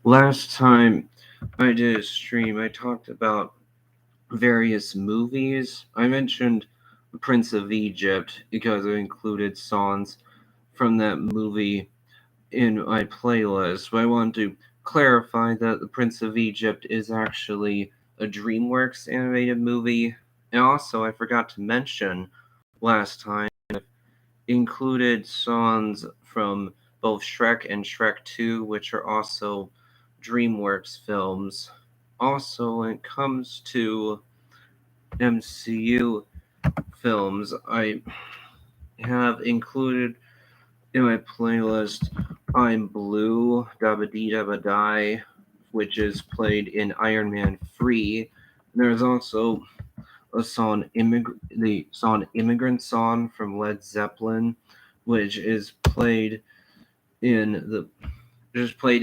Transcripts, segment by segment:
Last time I did a stream, I talked about various movies. I mentioned Prince of Egypt because it included songs from that movie in my playlist. But I want to clarify that The Prince of Egypt is actually a DreamWorks animated movie. And also, I forgot to mention last time, included songs from both Shrek and Shrek 2, which are also DreamWorks films. Also, when it comes to MCU films, I have included in my playlist I'm Blue, Dabba Dee Dabba Die, which is played in Iron Man 3. There's also a song, the song Immigrant Song from Led Zeppelin, which is played in the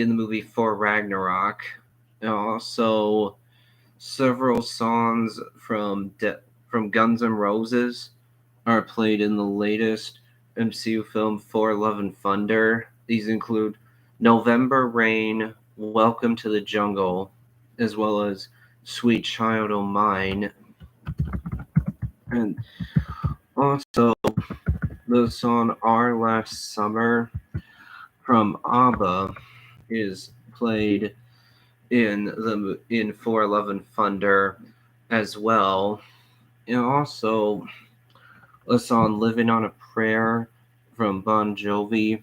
movie Thor Ragnarok. And also, several songs from Guns N' Roses are played in the latest MCU film Thor: Love and Thunder. These include November Rain, Welcome to the Jungle, as well as Sweet Child O' Mine. And also, the song Our Last Summer from ABBA is played in Thor: Love and Thunder as well. And also, the song Living on a Prayer from Bon Jovi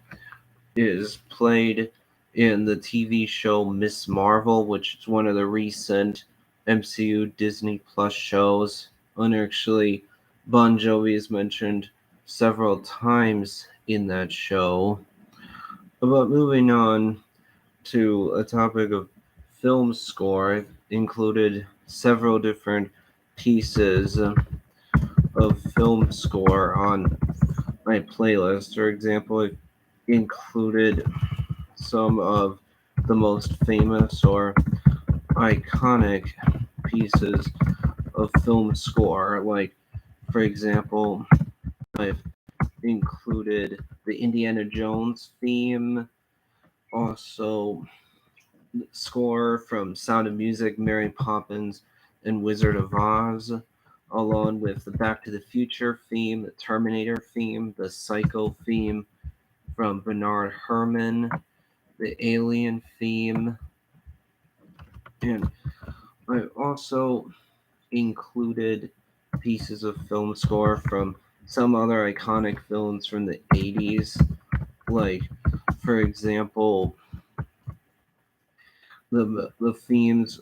is played in the TV show Miss Marvel, which is one of the recent MCU Disney Plus shows. And actually, Bon Jovi is mentioned several times in that show. But moving on to a topic of film score, I've included several different pieces of film score on my playlist. For example, I've included some of the most famous or iconic pieces of film score. Like, for example, I've included the Indiana Jones theme, also score from Sound of Music, Mary Poppins, and Wizard of Oz, along with the Back to the Future theme, the Terminator theme, the Psycho theme from Bernard Herrmann, the Alien theme, and I also included pieces of film score from some other iconic films from the 80s, like, for example, the themes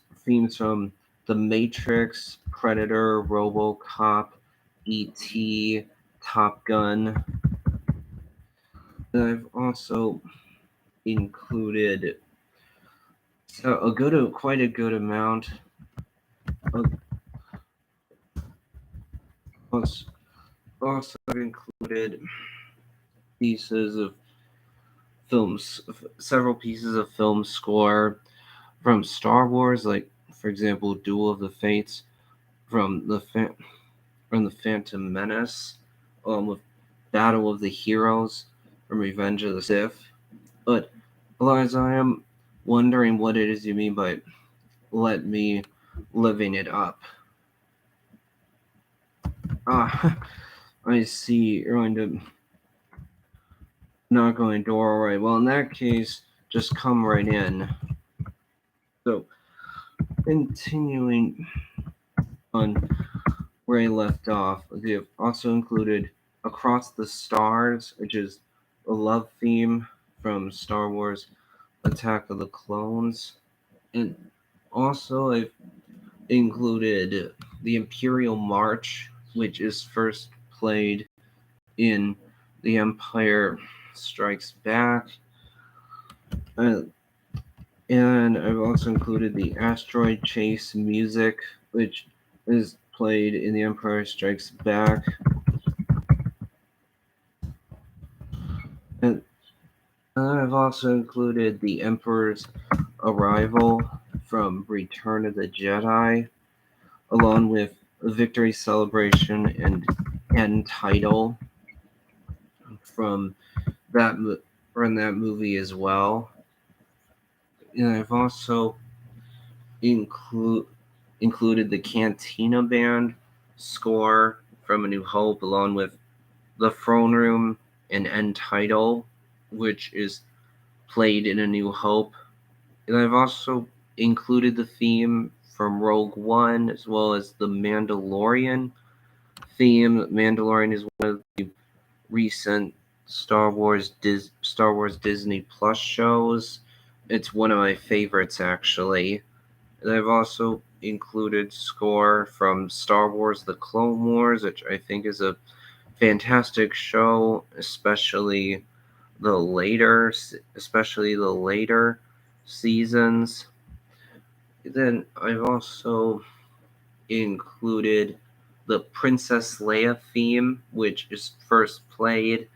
from The Matrix, Predator, RoboCop, E.T., Top Gun. And I've also included quite a good amount of also included pieces of films, several pieces of film score from Star Wars, like, for example, Duel of the Fates, from the Phantom Menace, with Battle of the Heroes from Revenge of the Sith. But Eliza, I am wondering what it is you mean by "let me living it up." Ah, I see. You're going to knock on the door. All right. Well, in that case, just come right in. So, continuing on where I left off, we have also included Across the Stars, which is a love theme from Star Wars Attack of the Clones. And also, I've included the Imperial March, which is first played in The Empire Strikes Back. And I've also included the Asteroid Chase music, which is played in The Empire Strikes Back. And I've also included The Emperor's Arrival from Return of the Jedi, along with Victory Celebration and End Title from that movie as well. And I've also include included the Cantina Band score from A New Hope, along with the Throne Room and End Title, which is played in A New Hope. And I've also included the theme from Rogue One, as well as the Mandalorian theme. Mandalorian is one of the recent Star Wars Disney Plus shows. It's one of my favorites, actually. And I've also included score from Star Wars: The Clone Wars, which I think is a fantastic show, especially the later seasons. Then I've also included the Princess Leia theme, which is first played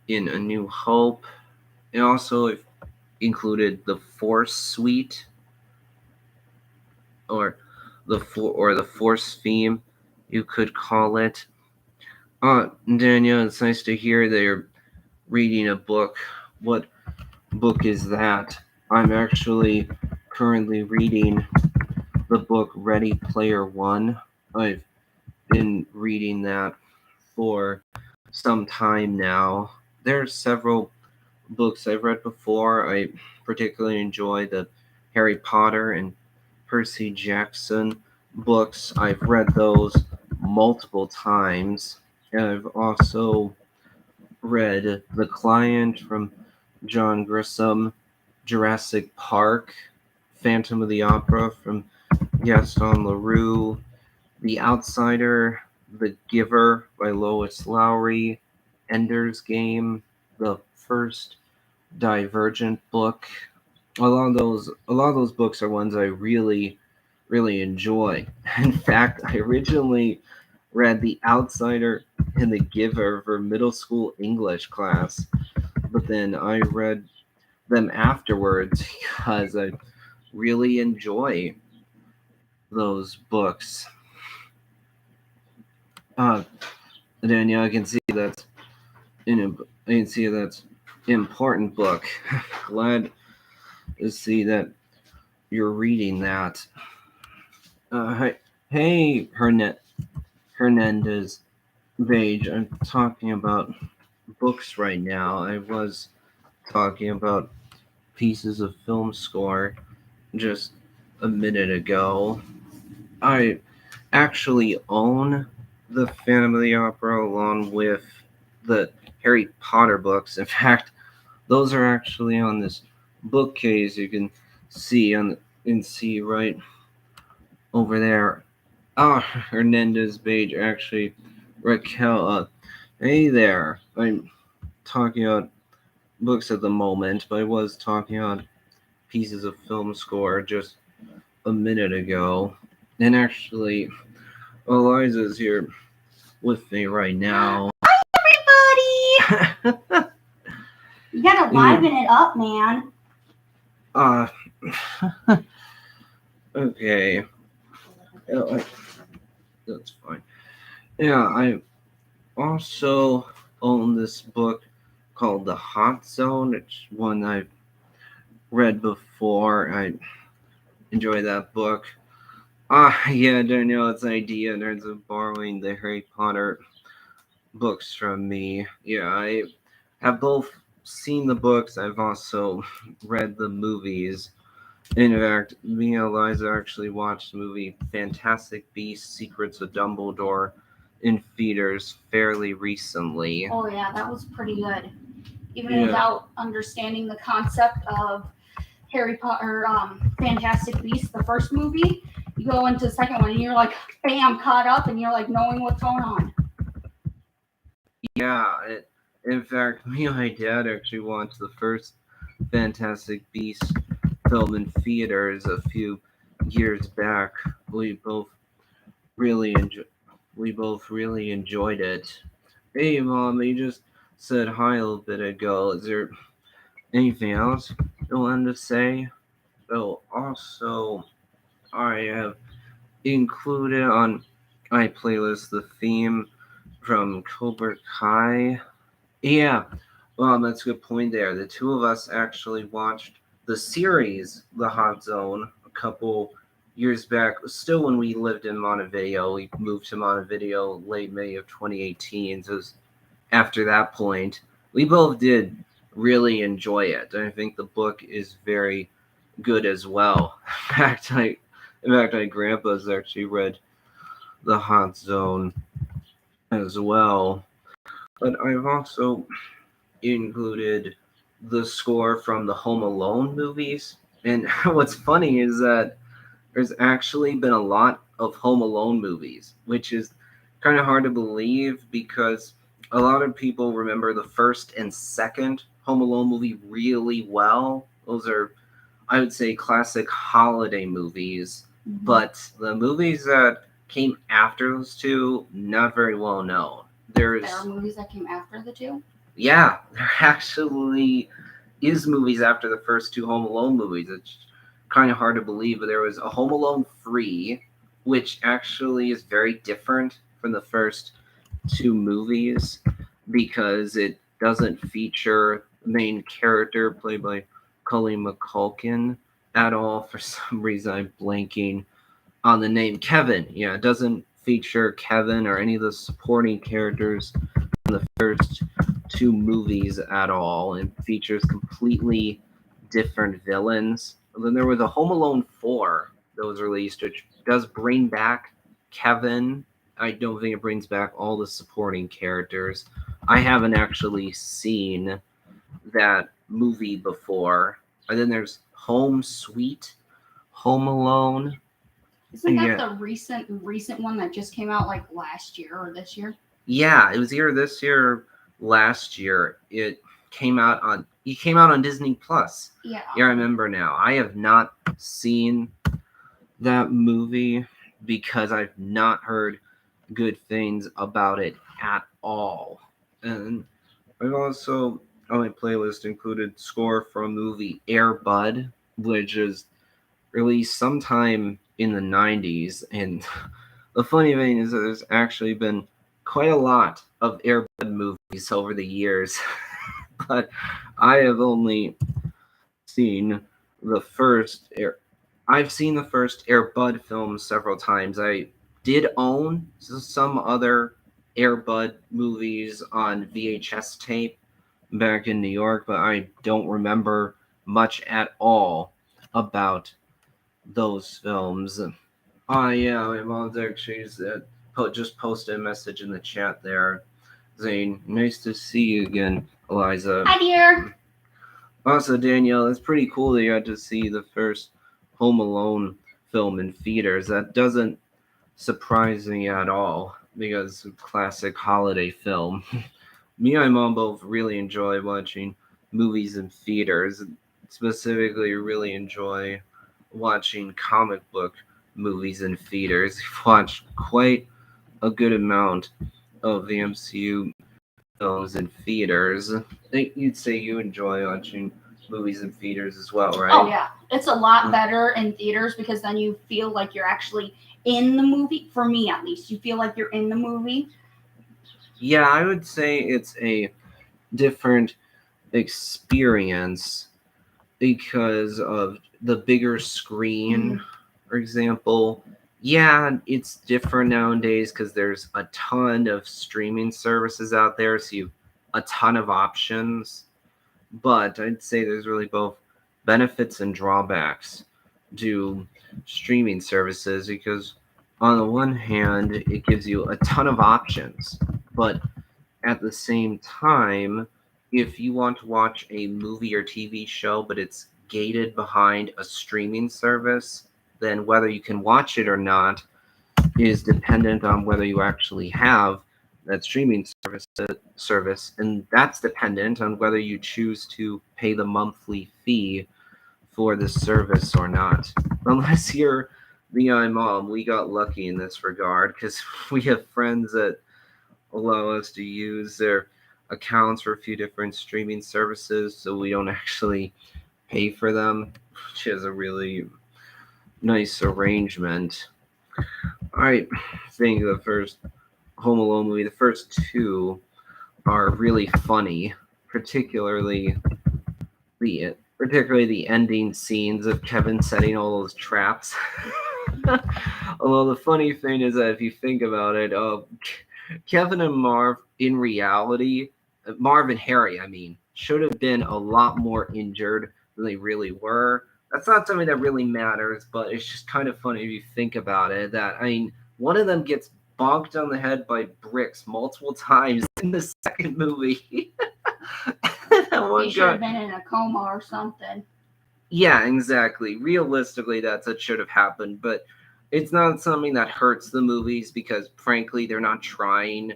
in A New Hope. And also I've included the Force Suite, or the Force theme, you could call it. Daniel, it's nice to hear that you're reading a book. What book is that? I'm actually currently reading the book Ready Player One. I've been reading that for some time now. There are several books I've read before. I particularly enjoy the Harry Potter and Percy Jackson books. I've read those multiple times. And I've also read The Client from John Grisham, Jurassic Park, Phantom of the Opera from Gaston Leroux, The Outsider, The Giver by Lois Lowry, Ender's Game, the first Divergent book. A lot of those books are ones I really enjoy. In fact, I originally read The Outsider and The Giver for middle school English class, but then I read them afterwards because I really enjoy those books. Danielle, I can see that's an important book. Glad to see that you're reading that. Hey, Hernandez Page. I'm talking about books right now. I was talking about pieces of film score just a minute ago. I actually own the Phantom of the Opera along with the Harry Potter books. In fact, those are actually on this bookcase you can see right over there. Hernandez Page, actually, Raquel. Hey there. I'm talking about books at the moment, but I was talking about pieces of film score just a minute ago. And actually, Eliza's here with me right now. Hi, everybody! You gotta liven it up, man. Okay. That's fine. Yeah, I also own this book called The Hot Zone. It's one I've read before. I enjoy that book. Yeah, Danielle's idea in terms of borrowing the Harry Potter books from me. Yeah, I have both seen the books. I've also read the movies. In fact, me and Eliza actually watched the movie Fantastic Beasts: Secrets of Dumbledore in theaters fairly recently. Oh yeah, that was pretty good. Even without understanding the concept of Harry Potter, Fantastic Beasts, the first movie, you go into the second one and you're like, bam, caught up, and you're like knowing what's going on. Yeah, in fact, me and my dad actually watched the first Fantastic Beasts film in theaters a few years back. We both really enjoyed it. Hey, Mom, you just said hi a little bit ago. Is there anything else you wanted to say? Oh, also, I have included on my playlist the theme from Cobra Kai. Yeah, well, that's a good point there. The two of us actually watched the series, The Hot Zone, a couple years back, still when we lived in Montevideo. We moved to Montevideo late May of 2018. So it was after that point, we both did really enjoy it. I think the book is very good as well. My grandpa's actually read The Hot Zone as well. But I've also included the score from the Home Alone movies. And what's funny is that there's actually been a lot of Home Alone movies, which is kind of hard to believe because a lot of people remember the first and second Home Alone movie really well. Those are, I would say, classic holiday movies. But the movies that came after those two, not very well known. There are movies that came after the two? Yeah, there actually is movies after the first two Home Alone movies. It's kind of hard to believe, but there was a Home Alone 3, which actually is very different from the first two movies because it doesn't feature the main character played by Colleen McCulkin at all. For some reason, I'm blanking on the name Kevin. Yeah, it doesn't feature Kevin or any of the supporting characters in the first two movies at all, and features completely different villains. And then there was a Home Alone 4 that was released, which does bring back Kevin. I don't think it brings back all the supporting characters. I haven't actually seen that movie before. And then there's Home Sweet Home Alone. Isn't that the recent one that just came out like last year or this year? Yeah, it was either this year or last year. It came out on Disney Plus. Yeah. Yeah, I remember now. I have not seen that movie because I've not heard good things about it at all. And I've also on my playlist included score from movie Air Bud, which is released sometime in the 90s. And the funny thing is that there's actually been quite a lot of Air Bud movies over the years. But I have only seen the first I've seen the first Air Bud film several times. I did own some other Air Bud movies on VHS tape back in New York, but I don't remember much at all about those films. Oh yeah, my mom's actually just posted a message in the chat there saying, "Nice to see you again, Eliza." Hi, dear. Also, Danielle, it's pretty cool that you got to see the first Home Alone film in theaters. That doesn't surprise me at all because it's a classic holiday film. Me and my mom both really enjoy watching movies in theaters. Specifically, really enjoy watching comic book movies in theaters. We've watched quite a good amount of the MCU films in theaters. I think you'd say you enjoy watching movies in theaters as well, right? Oh yeah, it's a lot better in theaters because then you feel like you're actually in the movie. For me, at least, you feel like you're in the movie. Yeah, I would say it's a different experience because of the bigger screen, for example. Yeah, it's different nowadays because there's a ton of streaming services out there, so you have a ton of options. But I'd say there's really both benefits and drawbacks to streaming services because on the one hand, it gives you a ton of options, but at the same time, if you want to watch a movie or TV show, but it's gated behind a streaming service, then whether you can watch it or not is dependent on whether you actually have that streaming service, and that's dependent on whether you choose to pay the monthly fee for the service or not. Unless you're me and my mom, we got lucky in this regard because we have friends that allow us to use their accounts for a few different streaming services, so we don't actually pay for them, which is a really nice arrangement. I think the first Home Alone movie, the first two, are really funny, particularly the particularly the ending scenes of Kevin setting all those traps. Although the funny thing is that if you think about it, Kevin and Marv, in reality, Marv and Harry, I mean, should have been a lot more injured than they really were. That's not something that really matters, but it's just kind of funny if you think about it. That, I mean, one of them gets bonked on the head by bricks multiple times in the second movie. That one He should guy, have been in a coma or something. yeah, exactly. Realistically, that's what should have happened, but it's not something that hurts the movies because, frankly, they're not trying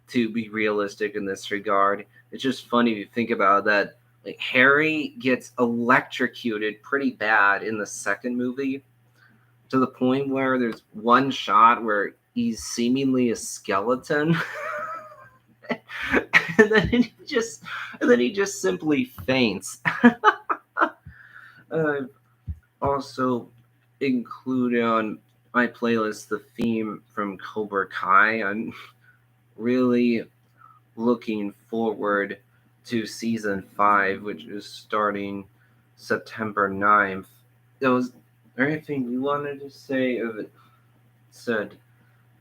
to be realistic in this regard. It's just funny if you think about that. Like Harry gets electrocuted pretty bad in the second movie to the point where there's one shot where he's seemingly a skeleton. and then he just simply faints. I've also included on my playlist the theme from Cobra Kai. I'm really looking forward to season 5, which is starting September 9th. Was there anything you wanted to say if it said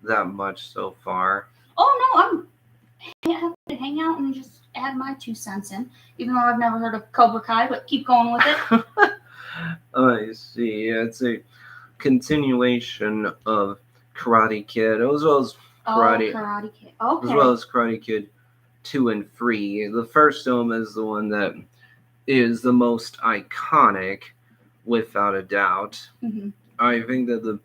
that much so far? Oh no, I'm happy to hang out and just add my 2 cents in, even though I've never heard of Cobra Kai, but keep going with it. I see. It's a continuation of Karate Kid, as well as Karate Kid. Okay. as well as Karate Kid 2 and 3. The first film is the one that is the most iconic, without a doubt. Mm-hmm. I think that the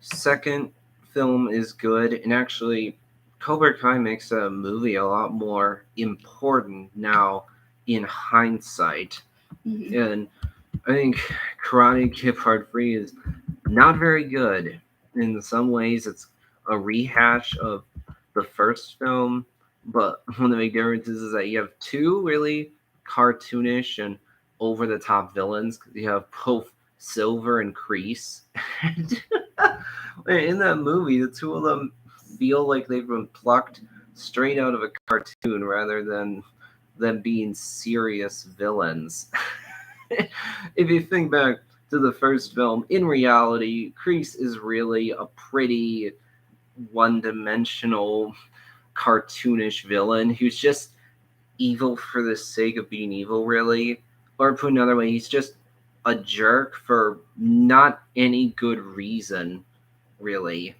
second film is good, and actually, Cobra Kai makes a movie a lot more important now in hindsight. Mm-hmm. And I think Karate Kid Part 3 is not very good. In some ways, it's a rehash of the first film, but one of the big differences is that you have two really cartoonish and over the top villains. You have both Silver and Kreese. In that movie, the two of them feel like they've been plucked straight out of a cartoon rather than them being serious villains. If you think back to the first film, in reality, Kreese is really a pretty one-dimensional, cartoonish villain who's just evil for the sake of being evil, really. Or put another way, he's just a jerk for not any good reason, really.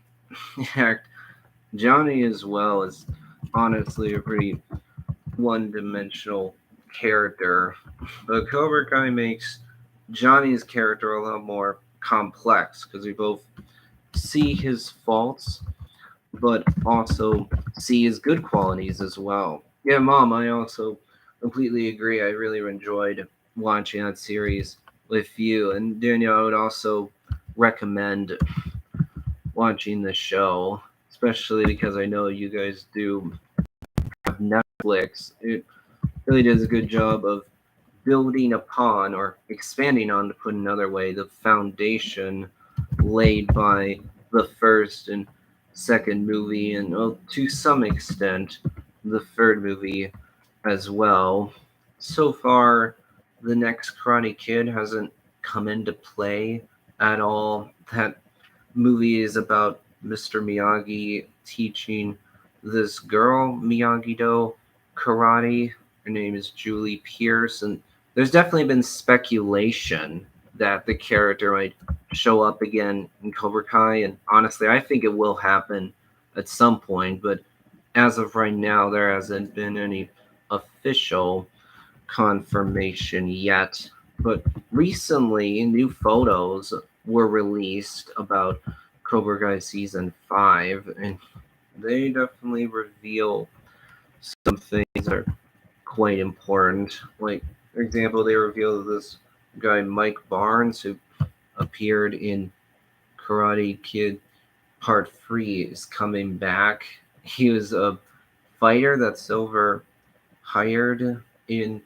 In fact, Johnny as well is honestly a pretty one-dimensional character, but Cobra Kai makes Johnny's character a lot more complex because we both see his faults, but also see his good qualities as well. Yeah, Mom, I also completely agree. I really enjoyed watching that series with you, and Danielle, I would also recommend watching the show, especially because I know you guys do have Netflix. It really does a good job of building upon or expanding on, to put another way, the foundation laid by the first and second movie, and to some extent the third movie as well. So far, the next Karate Kid hasn't come into play at all. That movie is about Mr. Miyagi teaching this girl, Miyagi Do, karate. Her name is Julie Pierce, and there's definitely been speculation that the character might show up again in Cobra Kai, and honestly, I think it will happen at some point, but as of right now, there hasn't been any official confirmation yet. But recently, new photos were released about Cobra Kai Season 5, and they definitely reveal some things that are quite important. Like, for example, they revealed this guy, Mike Barnes, who appeared in Karate Kid Part 3, is coming back. He was a fighter that Silver hired in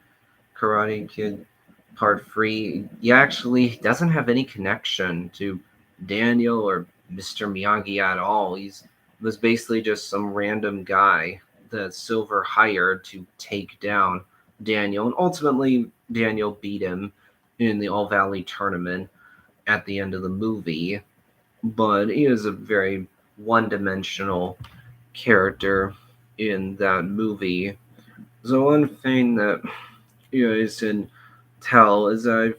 Karate Kid Part 3. He actually doesn't have any connection to Daniel or Mr. Miyagi at all. He was basically just some random guy that Silver hired to take down Daniel, and ultimately Daniel beat him in the All Valley tournament at the end of the movie, but he is a very one-dimensional character in that movie. So one thing that you guys can tell is I've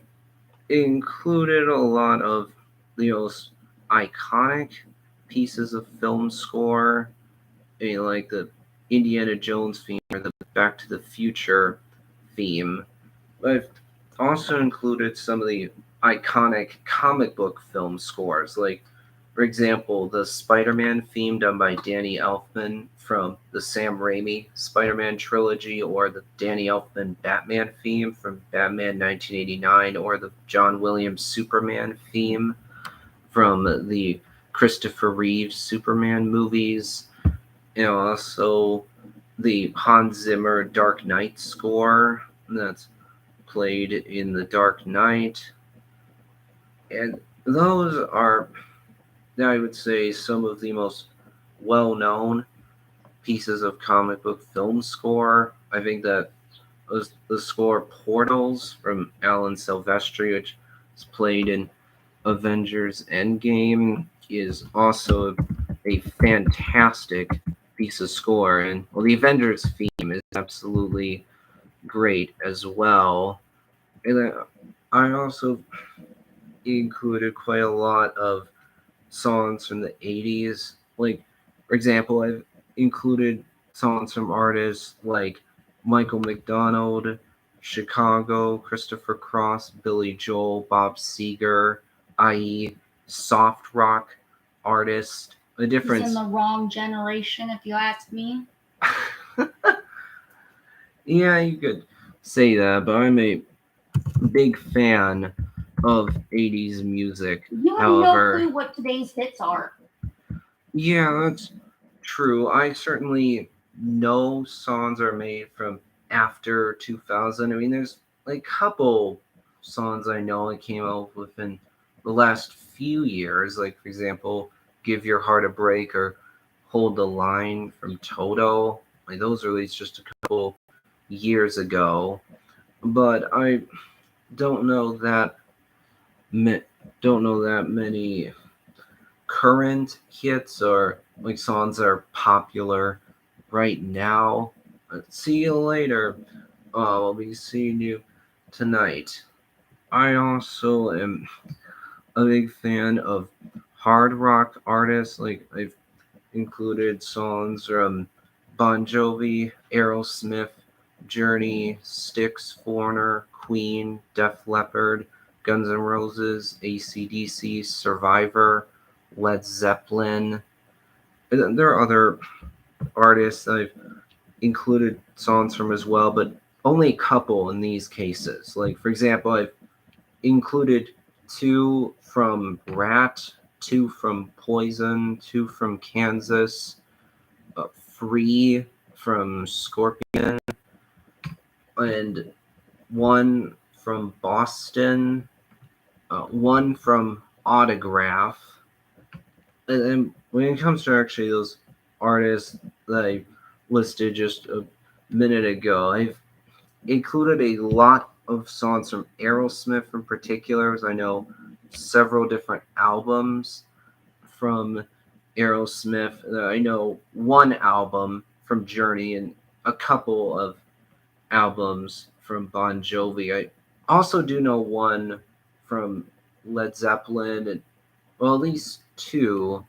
included a lot of the most iconic pieces of film score, like the Indiana Jones theme or the Back to the Future theme. I've also included some of the iconic comic book film scores, like, for example, the Spider Man theme done by Danny Elfman from the Sam Raimi Spider Man trilogy, or the Danny Elfman Batman theme from Batman 1989, or the John Williams Superman theme from the Christopher Reeve Superman movies, and also the Hans Zimmer Dark Knight score that's played in The Dark Knight. And those are, I would say, some of the most well-known pieces of comic book film score. I think that was the score Portals from Alan Silvestri, which is played in Avengers Endgame, is also a fantastic piece of score. And well, the Avengers theme is absolutely great as well. And then I also included quite a lot of songs from the 80s. Like, for example, I've included songs from artists like Michael McDonald, Chicago, Christopher Cross, Billy Joel, Bob Seger, i.e., soft rock artist. The He's difference. in the wrong generation, if you ask me. Yeah, you could say that, but I'm a big fan of 80s music. You have However, no clue what today's hits are. Yeah, that's true. I certainly know songs are made from after 2000. I mean, there's like a couple songs I know I came out within the last few years. Like, for example, Give Your Heart a Break or Hold the Line from Toto. Like, those released just a couple years ago. But I don't know that many current hits or like songs that are popular right now. See you later. I'll be seeing you tonight. I also am a big fan of hard rock artists. Like, I've included songs from Bon Jovi, Aerosmith, Journey, Styx, Foreigner, Queen, Def Leppard, Guns N' Roses, AC/DC, Survivor, Led Zeppelin. And there are other artists I've included songs from as well, but only a couple in these cases. Like, for example, I've included 2 from Rat, 2 from Poison, 2 from Kansas, 3 from Scorpion, and 1 from Boston, 1 from Autograph. And then when it comes to actually those artists that I listed just a minute ago, I've included a lot of songs from Aerosmith in particular, as I know several different albums from Aerosmith. I know 1 album from Journey and a couple of albums from Bon Jovi. I also do know 1 from Led Zeppelin, and well, at least 2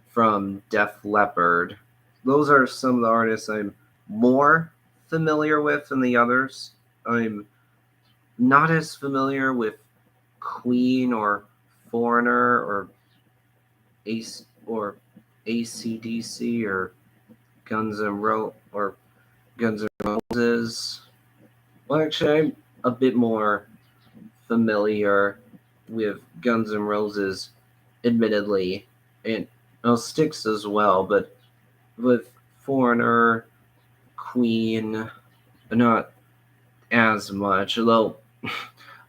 from Def Leppard. Those are some of the artists I'm more familiar with than the others. I'm not as familiar with Queen or Foreigner or AC/DC or Guns N' Roses. Well, actually, I'm a bit more familiar with Guns N' Roses, admittedly, and Styx as well, but with Foreigner, Queen, not as much. Although,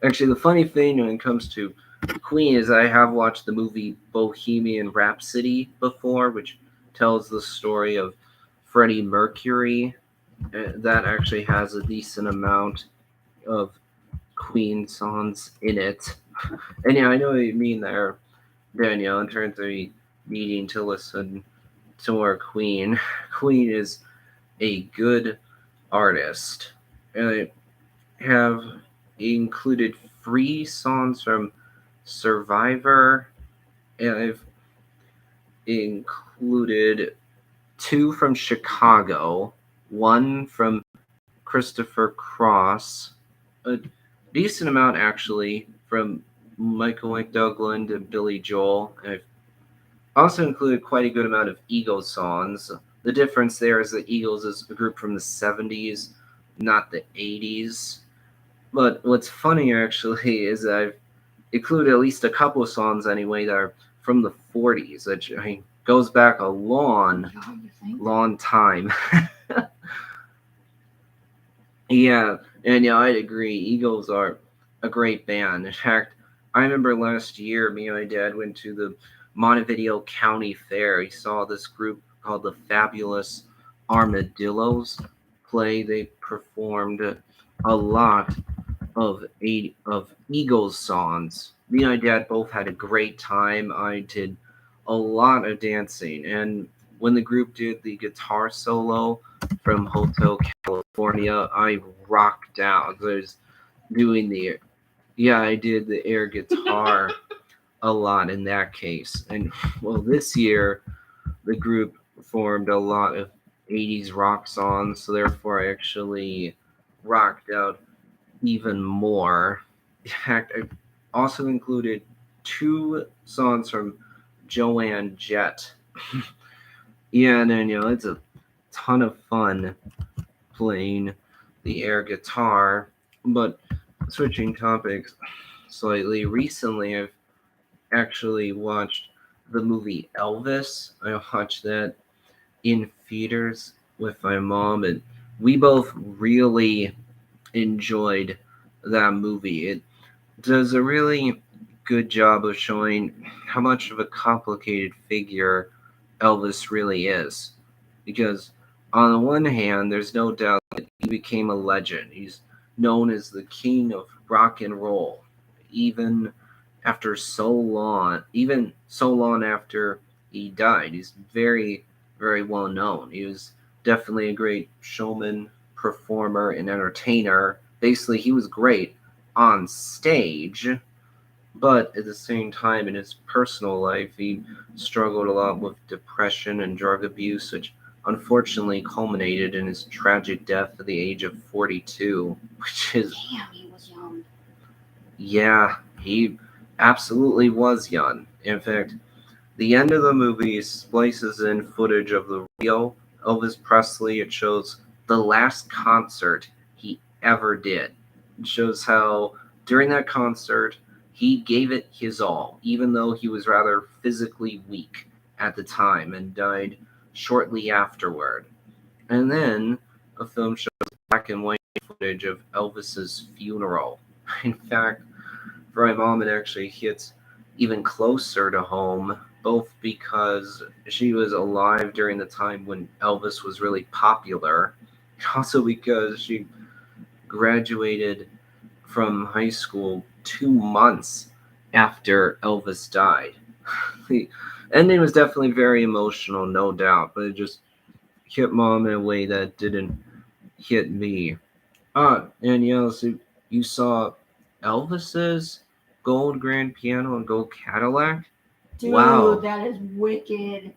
actually, the funny thing when it comes to Queen is I have watched the movie Bohemian Rhapsody before, which tells the story of Freddie Mercury. That actually has a decent amount of Queen songs in it. And yeah, I know what you mean there, Danielle, in terms of needing to listen to more Queen. Queen is a good artist. I have included 3 songs from Survivor, and I've included 2 from Chicago, 1 from Christopher Cross, a decent amount actually from Michael McDougland and Billy Joel. I've also included quite a good amount of Eagles songs. The difference there is that Eagles is a group from the 70s, not the 80s. But what's funny actually is I've included at least a couple of songs anyway that are from the 40s, which I mean, goes back a long time. Yeah, and yeah, I'd agree. Eagles are a great band. In fact, I remember last year, me and my dad went to the Montevideo County Fair. He saw this group called the Fabulous Armadillos play. They performed a lot of Eagles songs. Me and my dad both had a great time. I did a lot of dancing, and when the group did the guitar solo from Hotel California, I rocked out. I was doing I did the air guitar a lot in that case. And well, this year the group performed a lot of 80s rock songs, so therefore I actually rocked out even more. In fact, I also included 2 songs from Joanne Jett. Yeah, and then, it's a ton of fun playing the air guitar. But switching topics slightly, recently I've actually watched the movie Elvis. I watched that in theaters with my mom, and we both really enjoyed that movie. It does a really good job of showing how much of a complicated figure Elvis really is. Because, on the one hand, there's no doubt that he became a legend. He's known as the king of rock and roll, even even so long after he died. He's very, very well known. He was definitely a great showman, performer, and entertainer. Basically, he was great on stage, but at the same time, in his personal life, he struggled a lot with depression and drug abuse, which unfortunately culminated in his tragic death at the age of 42, which is... Damn, he was young. Yeah, he absolutely was young. In fact, the end of the movie splices in footage of the real Elvis Presley. It shows the last concert he ever did. It shows how during that concert he gave it his all, even though he was rather physically weak at the time and died shortly afterward. And then a film shows black and white footage of Elvis's funeral. In fact, for my mom, it actually hits even closer to home, both because she was alive during the time when Elvis was really popular, and also because she graduated from high school 2 months after Elvis died. The ending was definitely very emotional, no doubt, but it just hit mom in a way that didn't hit me. Danielle, so you saw Elvis's gold grand piano and gold Cadillac? Dude, Wow. that is wicked.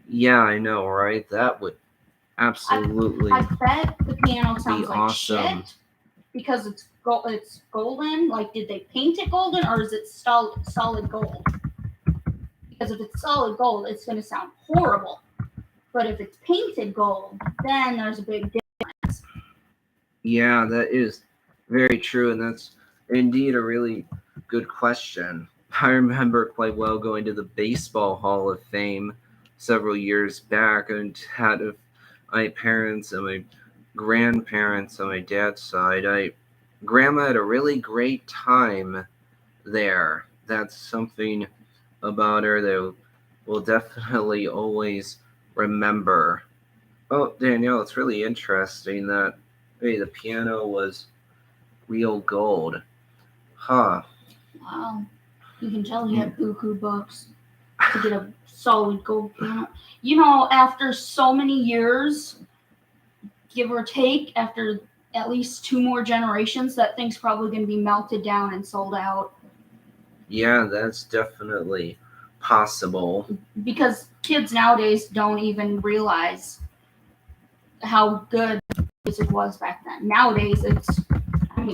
Yeah, I know, right? That would absolutely I bet the piano sounds like awesome. shit because it's golden. Like, did they paint it golden or is it solid gold? Because if it's solid gold, it's going to sound horrible. But if it's painted gold, then there's a big difference. Yeah, that is very true, and that's indeed a really good question. I remember quite well going to the Baseball Hall of Fame several years back and had my parents and my grandparents on my dad's side. Grandma had a really great time there. That's something about her that we'll definitely always remember. Oh, Danielle, it's really interesting that the piano was Real Gold. Huh. Wow. You can tell he had buku bucks to get a solid gold piano. You know, after so many years, give or take, after at least 2 more generations, that thing's probably going to be melted down and sold out. Yeah, that's definitely possible. Because kids nowadays don't even realize how good music was back then. Nowadays,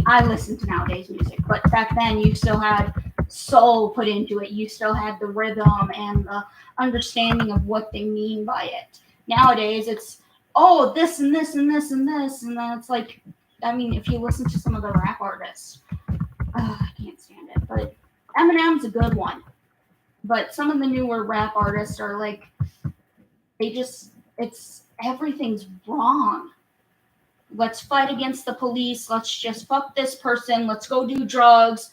I listen to nowadays music, but back then you still had soul put into it. You still had the rhythm and the understanding of what they mean by it. Nowadays, it's, oh, this and this and this and this. And then it's like, I mean, if you listen to some of the rap artists, I can't stand it. But Eminem's a good one. But some of the newer rap artists are like, everything's wrong. Let's fight against the police. Let's just fuck this person. Let's go do drugs,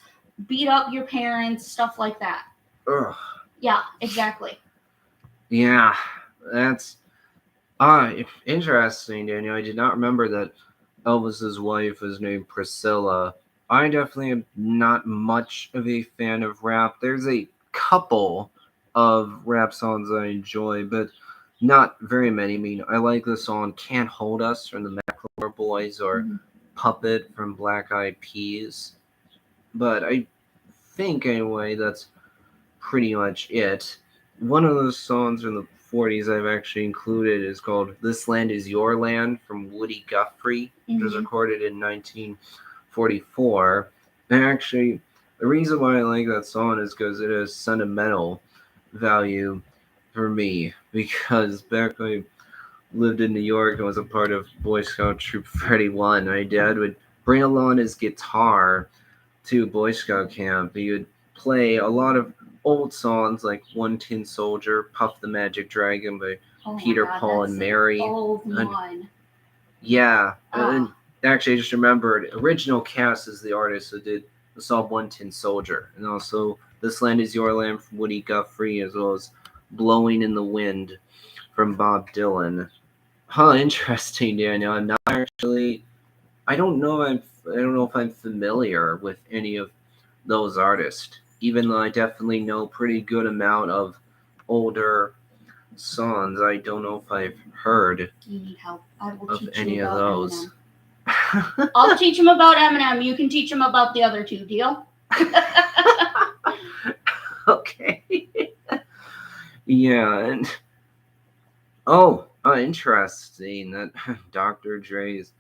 beat up your parents, stuff like that. Ugh. Yeah, exactly. Yeah, that's interesting, Daniel. I did not remember that Elvis's wife was named Priscilla. I definitely am not much of a fan of rap. There's a couple of rap songs I enjoy, but not very many. I mean, I like the song Can't Hold Us from the Macklemore Boys or Puppet from Black Eyed Peas. But I think, anyway, that's pretty much it. One of those songs from the 40s I've actually included is called This Land Is Your Land from Woody Guthrie. It was recorded in 1944. And actually, the reason why I like that song is because it has sentimental value for me. Because back when I lived in New York and was a part of Boy Scout Troop 31, my dad would bring along his guitar to Boy Scout camp. He would play a lot of old songs like One Tin Soldier, Puff the Magic Dragon by Peter, Paul, and Mary. Old one. Yeah. And actually, I just remembered, original cast is the artist who did the song One Tin Soldier. And also This Land Is Your Land from Woody Guthrie, as well as Blowing in the Wind from Bob Dylan. Huh, interesting, Daniel. I'm not actually... I don't know if I'm familiar with any of those artists, even though I definitely know a pretty good amount of older songs. I don't know if I've heard You need help. I will of teach any you of about those. Eminem. I'll teach him about Eminem. You can teach him about the other two. Deal? Okay. Yeah, and interesting that Dr. Dre's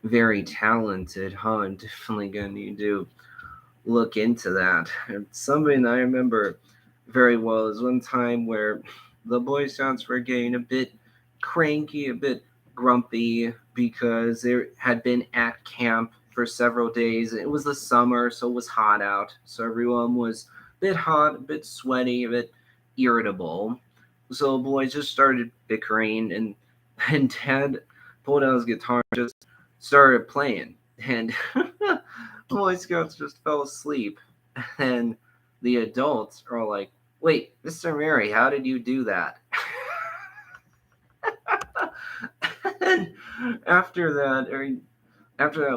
very talented, huh? I'm definitely gonna need to look into that. And something I remember very well is one time where the Boy Scouts were getting a bit cranky, a bit grumpy because they had been at camp for several days. It was the summer, so it was hot out. So everyone was a bit hot, a bit sweaty, a bit irritable. So the boys just started bickering, and Dad pulled out his guitar and just started playing. And the Boy Scouts just fell asleep. And the adults are all like, "Wait, Mr. Mary, how did you do that?" And after that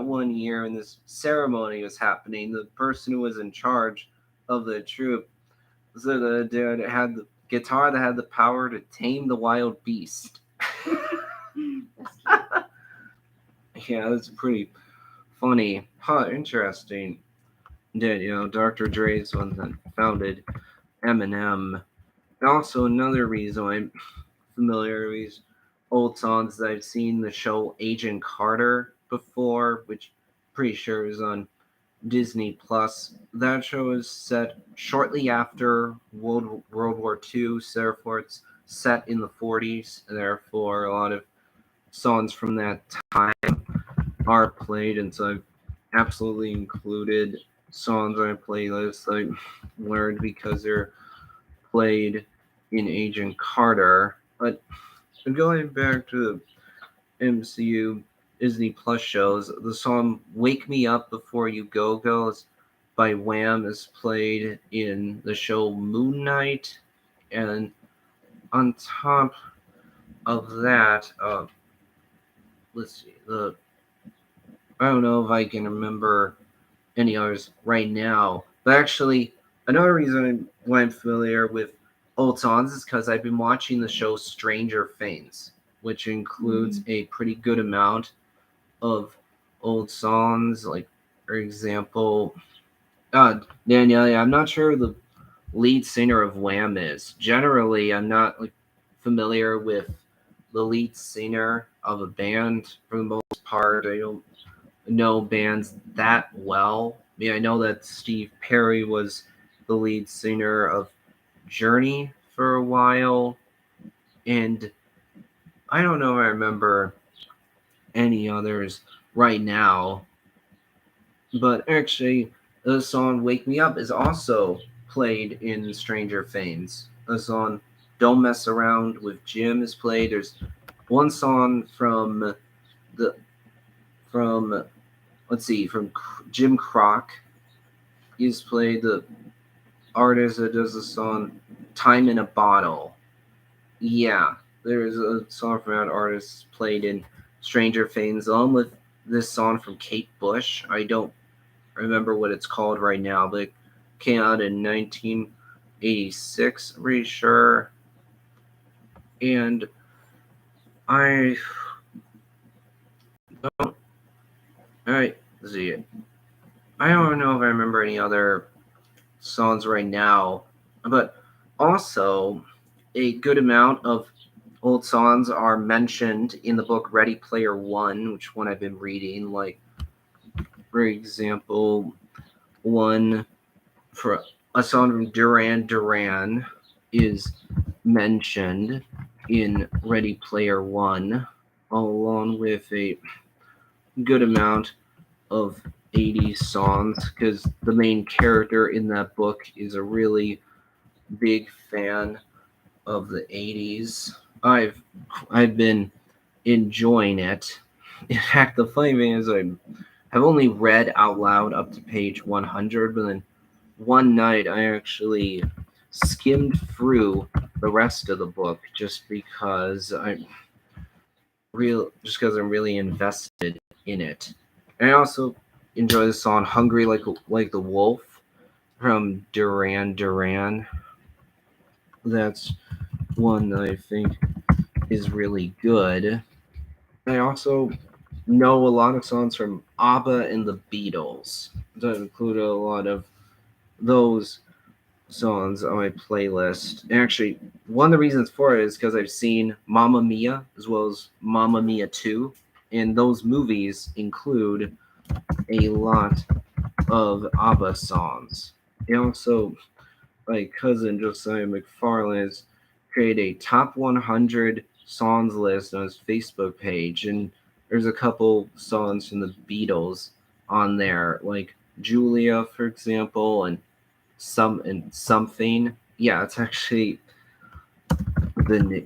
1 year and this ceremony was happening, the person who was in charge of the troop said that it had the guitar that had the power to tame the wild beast. Yeah, that's pretty funny. Huh, interesting. Yeah, Dr. Dre's one that founded Eminem. And also another reason I'm familiar with these old songs that I've seen the show Agent Carter before, which I'm pretty sure is on Disney Plus. That show is set shortly after World War II, so therefore it's set in the 40s, and therefore a lot of songs from that time are played, and so I've absolutely included songs on my playlist I learned because they're played in Agent Carter. But going back to the MCU Disney Plus shows, the song Wake Me Up Before You Go Goes by Wham is played in the show Moon Knight. And on top of that, let's see, I don't know if I can remember any others right now. But actually, another reason why I'm familiar with old songs is because I've been watching the show Stranger Things, which includes a pretty good amount of old songs. Like, for example, Danielle, I'm not sure who the lead singer of Wham is. Generally, I'm not familiar with the lead singer of a band for the most part. I don't know bands that well. I mean, I know that Steve Perry was the lead singer of Journey for a while, and I don't know if I remember any others right now. But actually, the song Wake Me Up is also played in Stranger Things. The song Don't Mess Around with Jim is played. There's one song from the from let's see from Jim Croc is played. The artist that does the song Time in a Bottle. Yeah, there's a song from that artist played in Stranger Things along with this song from Kate Bush. I don't remember what it's called right now, but it came out in 1986, I'm pretty sure. And I don't. Alright, let's see it. I don't know if I remember any other songs right now, but also a good amount of old songs are mentioned in the book Ready Player One, which one I've been reading. Like, for example, one for a song from Duran Duran is mentioned in Ready Player One, along with a good amount of 80s songs, because the main character in that book is a really big fan of the 80s. I've been enjoying it. In fact, the funny thing is I've only read out loud up to page 100, but then one night I actually skimmed through the rest of the book just because I'm really invested in it. And I also enjoy the song "Hungry Like the Wolf" from Duran Duran. That's one that I think is really good. I also know a lot of songs from ABBA and the Beatles. That include a lot of those songs on my playlist. And actually, one of the reasons for it is because I've seen Mamma Mia as well as Mamma Mia 2, and those movies include a lot of ABBA songs. And also, my cousin Josiah McFarlane has created a top 100 songs list on his Facebook page, and there's a couple songs from the Beatles on there, like Julia, for example, and something. Yeah, it's actually the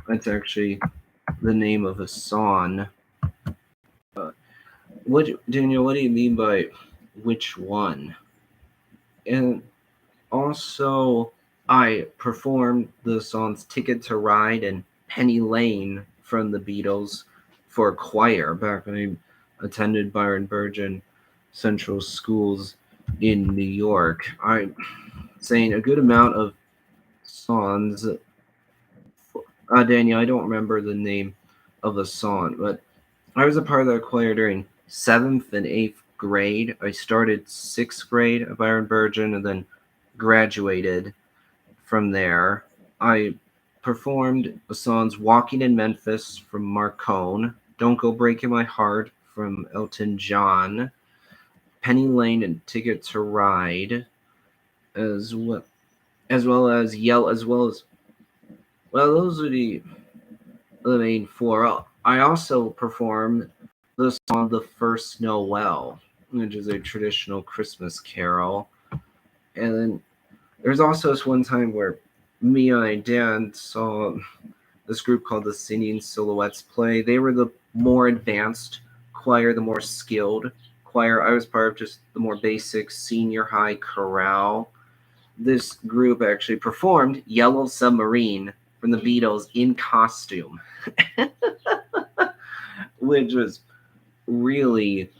that's actually the name of a song. What Daniel? What do you mean by which one? And also, I performed the songs "Ticket to Ride" and "Penny Lane" from the Beatles for choir back when I attended Byron Burgeon Central Schools in New York. I'm saying a good amount of songs. Daniel, I don't remember the name of the song, but I was a part of the choir during 7th and 8th grade. I started 6th grade at Byron Burgeon and then graduated from there. I performed the songs "Walking in Memphis" from Marcone, "Don't Go Breaking My Heart" from Elton John, "Penny Lane" and "Ticket to Ride," as well as Yell, as well as those are the main four. I also performed the song "The First Noel," which is a traditional Christmas carol. And then there's also this one time where me and my dad saw this group called the Singing Silhouettes play. They were the more advanced choir, the more skilled choir. I was part of just the more basic senior high chorale. This group actually performed "Yellow Submarine" from the Beatles in costume, which was really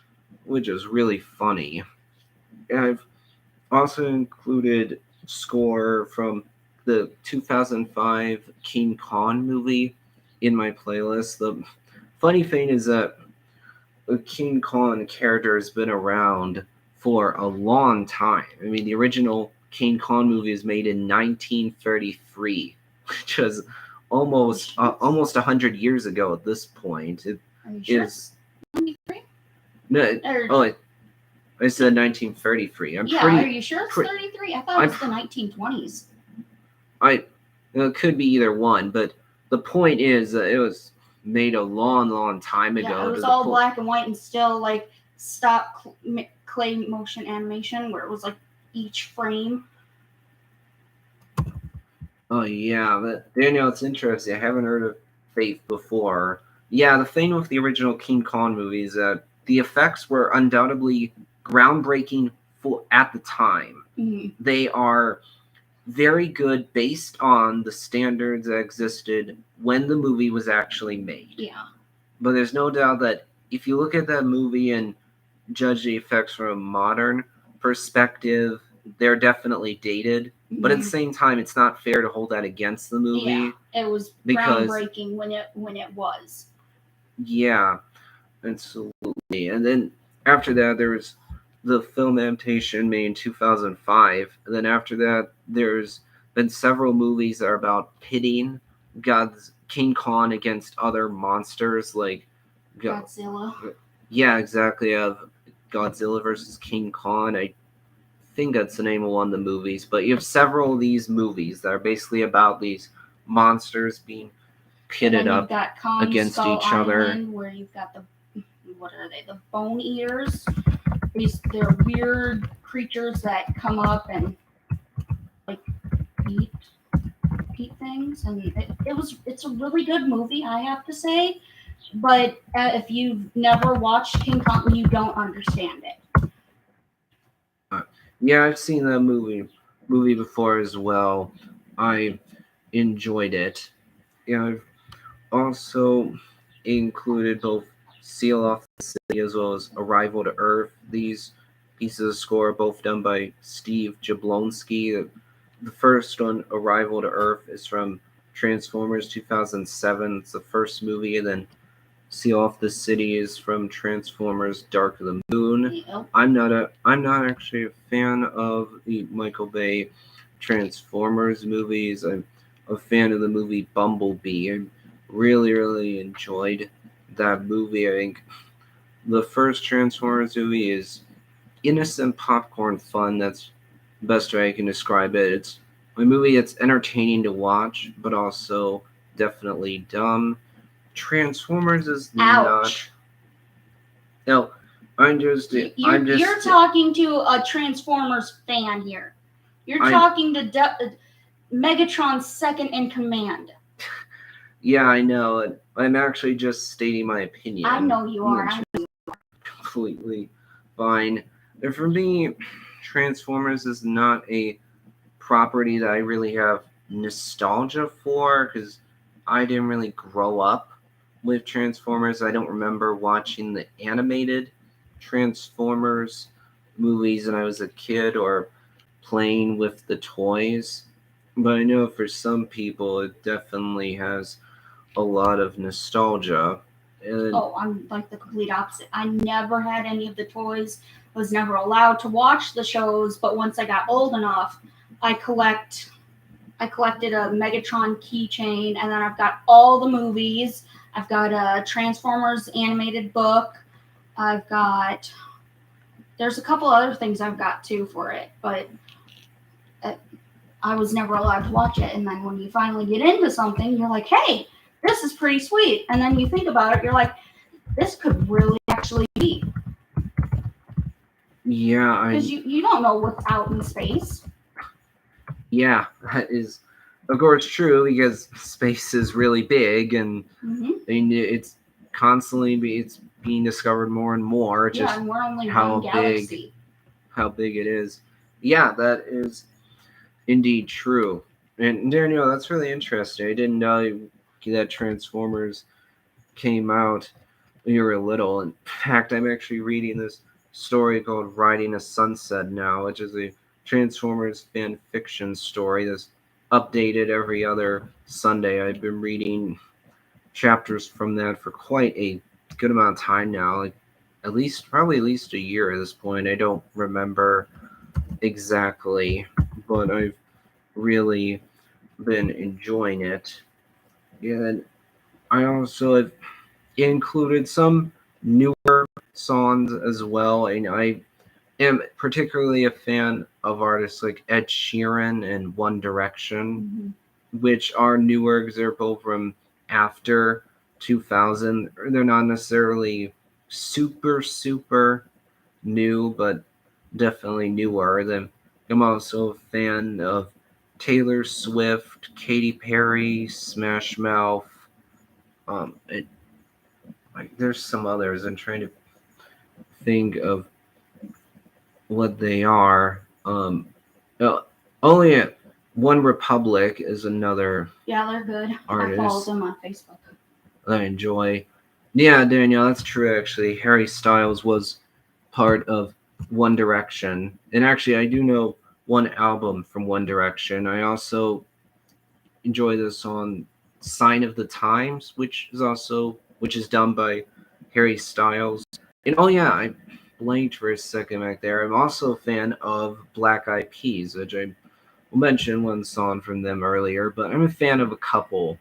which is really funny. I've also included score from the 2005 King Kong movie in my playlist. The funny thing is that the King Kong character has been around for a long time. I mean, the original King Kong movie was made in 1933, which is almost 100 years ago at this point. It Are you sure? is 93? no. Or- Oh, I said 1933. I'm yeah, pretty. are you sure it's 33? I thought it was the 1920s. It could be either one, but the point is that it was made a long time ago. Yeah, it was all black and white and still like stop clay motion animation where it was like each frame. Oh yeah, but Daniel, it's interesting. I haven't heard of Faith before. Yeah, the thing with the original King Kong movie is that the effects were undoubtedly groundbreaking at the time. Mm-hmm. They are very good based on the standards that existed when the movie was actually made. Yeah. But there's no doubt that if you look at that movie and judge the effects from a modern perspective, they're definitely dated. Mm-hmm. But at the same time, it's not fair to hold that against the movie. Yeah, it was groundbreaking when it was. Yeah, absolutely. And then after that, there was the film adaptation made in 2005. And then after that, there's been several movies that are about pitting King Kong against other monsters like Godzilla. Yeah, exactly. Godzilla versus King Kong. I think that's the name of one of the movies. But you have several of these movies that are basically about these monsters being pitted up against each other. Island, where you've got what are they? The bone eaters. They're weird creatures that come up and like eat things, and it's a really good movie, I have to say. But if you've never watched King Kong, you don't understand it. Yeah, I've seen that movie before as well. I enjoyed it. Yeah, I've also included both Seal Off the City as well as Arrival to Earth. These pieces of score are both done by Steve Jablonsky. The first one, Arrival to Earth, is from Transformers 2007. It's the first movie, and then Seal Off the City is from Transformers Dark of the Moon. Yep. I'm not actually a fan of the Michael Bay Transformers movies. I'm a fan of the movie Bumblebee. I really enjoyed that movie. I think the first Transformers movie is innocent popcorn fun. That's the best way I can describe it. It's a movie that's entertaining to watch, but also definitely dumb. Transformers is Ouch. not. No, You're talking to a Transformers fan here. You're talking to Megatron's second in command. Yeah, I know. I'm actually just stating my opinion. I know you are. Completely fine. And for me, Transformers is not a property that I really have nostalgia for because I didn't really grow up with Transformers. I don't remember watching the animated Transformers movies when I was a kid or playing with the toys. But I know for some people it definitely has a lot of nostalgia. I'm like the complete opposite. I never had any of the toys, was never allowed to watch the shows, but once I got old enough, I collected a Megatron keychain, and then I've got all the movies. I've got a Transformers animated book. There's a couple other things I've got too for it, but I was never allowed to watch it. And then when you finally get into something, you're like, hey, this is pretty sweet. And then you think about it, you're like, this could really actually be. Yeah, because you don't know what's out in space. Yeah, that is, of course, true because space is really big, and it's constantly being discovered more and more. Just and we're only one galaxy. How big it is. Yeah, that is indeed true. And Daniel, that's really interesting. I didn't know that Transformers came out when you were little. In fact, I'm actually reading this story called Riding a Sunset now, which is a Transformers fan fiction story that's updated every other Sunday. I've been reading chapters from that for quite a good amount of time now, like probably at least a year at this point. I don't remember exactly, but I've really been enjoying it. And I also have included some newer songs as well, and I am particularly a fan of artists like Ed Sheeran and One Direction, which are newer because they're both from after 2000. They're not necessarily super new, but definitely newer. Then I'm also a fan of Taylor Swift, Katy Perry, Smash Mouth. There's some others. I'm trying to think of what they are. Only One Republic is another. Yeah, they're good. Artist. I follow them on Facebook. I enjoy. Yeah, Danielle, that's true. Actually, Harry Styles was part of One Direction, and actually, I do know one album from One Direction. I also enjoy the song "Sign of the Times," which is done by Harry Styles. And oh yeah, I blanked for a second back there. I'm also a fan of Black Eyed Peas, which I mentioned one song from them earlier, but I'm a fan of a couple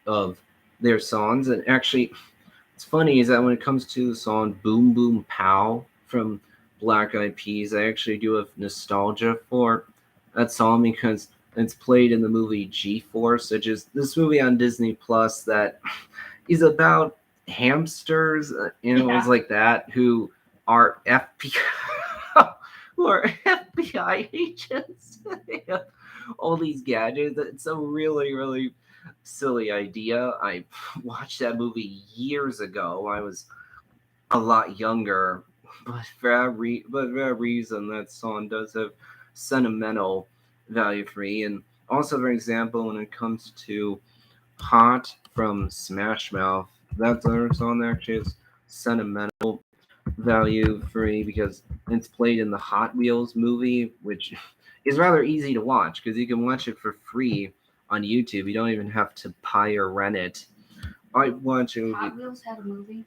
of their songs. And actually, it's funny is that when it comes to the song Boom Boom Pow from Black Eyed Peas, I actually do have nostalgia for that song because it's played in the movie G-Force, which is this movie on Disney Plus that is about hamsters, animals like that, who are FBI, who are FBI agents. They have all these gadgets. It's a really silly idea. I watched that movie years ago. I was a lot younger, but for that reason, that song does have sentimental value for me. And also, for example, when it comes to Hot from Smash Mouth, that's another song that actually has sentimental value for me because it's played in the Hot Wheels movie, which is rather easy to watch because you can watch it for free on YouTube. You don't even have to buy or rent it. I watch it. Hot Wheels had a movie?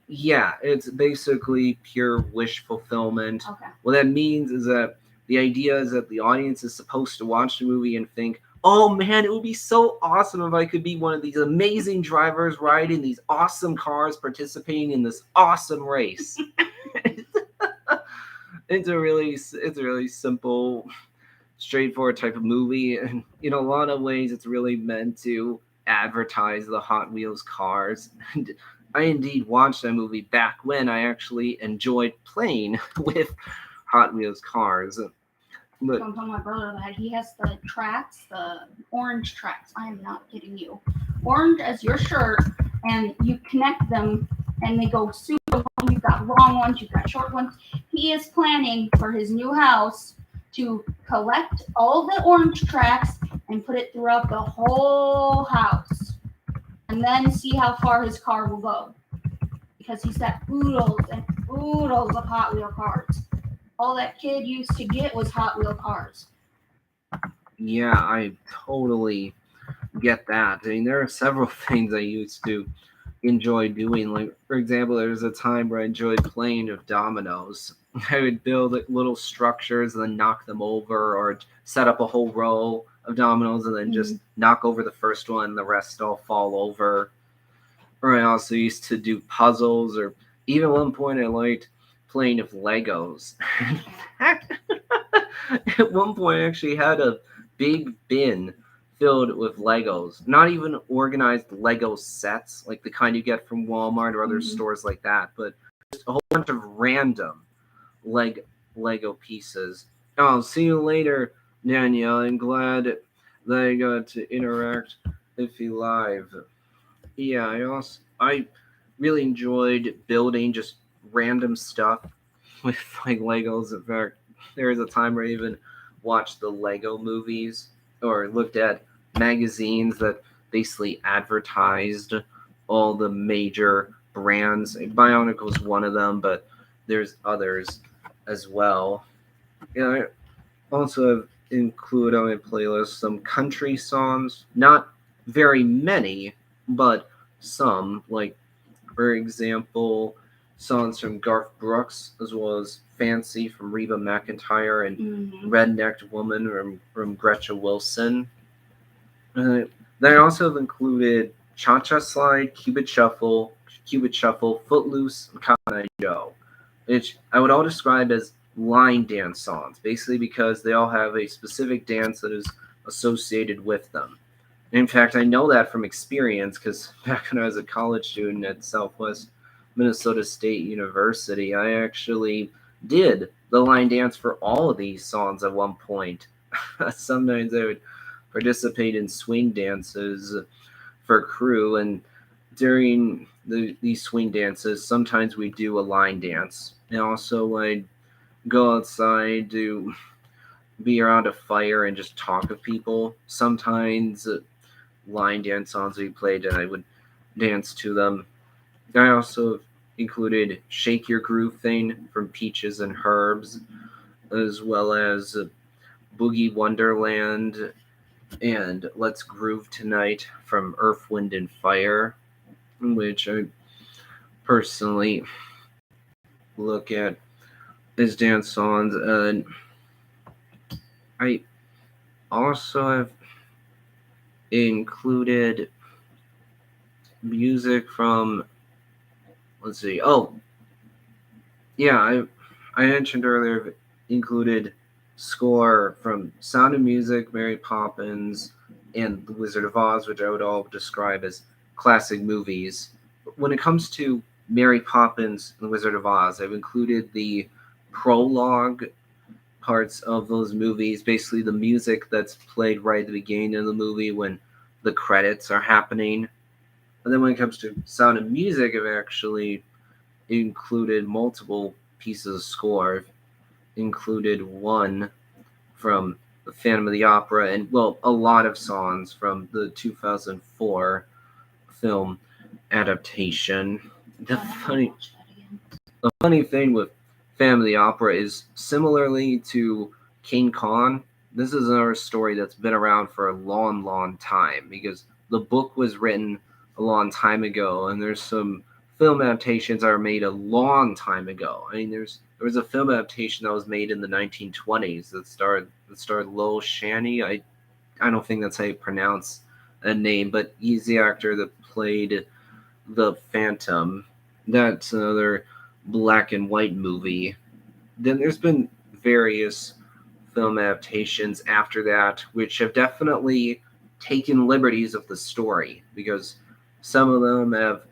Yeah, it's basically pure wish fulfillment. Okay. What that means is that the idea is that the audience is supposed to watch the movie and think, oh man, it would be so awesome if I could be one of these amazing drivers riding these awesome cars participating in this awesome race. It's a really simple, straightforward type of movie, and in a lot of ways it's really meant to advertise the Hot Wheels cars. And I indeed watched that movie back when I actually enjoyed playing with Hot Wheels cars. But Don't tell my brother that he has the tracks, the orange tracks. I am not kidding you. Orange as your shirt, and you connect them, and they go super long. You've got long ones, you've got short ones. He is planning for his new house to collect all the orange tracks and put it throughout the whole house, and then see how far his car will go. Because he's got oodles and oodles of Hot Wheel cars. All that kid used to get was Hot Wheel cars. yeah, I totally get that. I mean, there are several things I used to enjoy doing. Like, for example, there was a time where I enjoyed playing with dominoes. I would build little structures and then knock them over, or set up a whole row of dominoes and then just knock over the first one and the rest all fall over. Or I also used to do puzzles, or even at one point I liked playing with Legos. In fact, at one point I actually had a big bin filled with Legos. Not even organized Lego sets, like the kind you get from Walmart or other stores like that, but just a whole bunch of random Lego pieces. Oh, see you later, Danielle. I'm glad that I got to interact with you live. Yeah, I really enjoyed building just random stuff with like Legos. In fact, there was a time where I even watched the Lego movies or looked at magazines that basically advertised all the major brands. Bionic was one of them, but there's others as well. I also have included on my playlist some country songs, not very many, but some, like, for example, songs from Garth Brooks, as well as Fancy from Reba McEntire and Rednecked Woman from Gretchen Wilson. Then I also have included Cha Cha Slide, Cupid Shuffle, Footloose, and Cotton Eye Joe, which I would all describe as line dance songs, basically because they all have a specific dance that is associated with them. In fact, I know that from experience because back when I was a college student at Southwest Minnesota State University, I actually did the line dance for all of these songs at one point. Sometimes I would participate in swing dances for crew, and during these swing dances, sometimes we do a line dance. And also, I'd go outside to be around a fire and just talk with people. Sometimes line dance songs we played, and I would dance to them. I also included Shake Your Groove Thing from Peaches and Herbs, as well as Boogie Wonderland and Let's Groove Tonight from Earth, Wind, and Fire, which I personally look at as dance songs. And I also have included music from, let's see, I mentioned earlier, included score from Sound of Music, Mary Poppins, and The Wizard of Oz, which I would all describe as classic movies. When it comes to Mary Poppins and The Wizard of Oz, I've included the prologue parts of those movies, basically the music that's played right at the beginning of the movie when the credits are happening. And then when it comes to Sound of Music, I've actually included multiple pieces of score. I've included one from the Phantom of the Opera, and, well, a lot of songs from the 2004 film adaptation. The funny thing with Phantom of the Opera is, similarly to King Kong, this is another story that's been around for a long, long time, because the book was written a long time ago, and there's some film adaptations that are made a long time ago. I mean, there was a film adaptation that was made in the 1920s that starred Lowell Shaney. I don't think that's how you pronounce a name, but he's the actor that played the Phantom. That's another black and white movie. Then there's been various film adaptations after that, which have definitely taken liberties of the story, because some of them have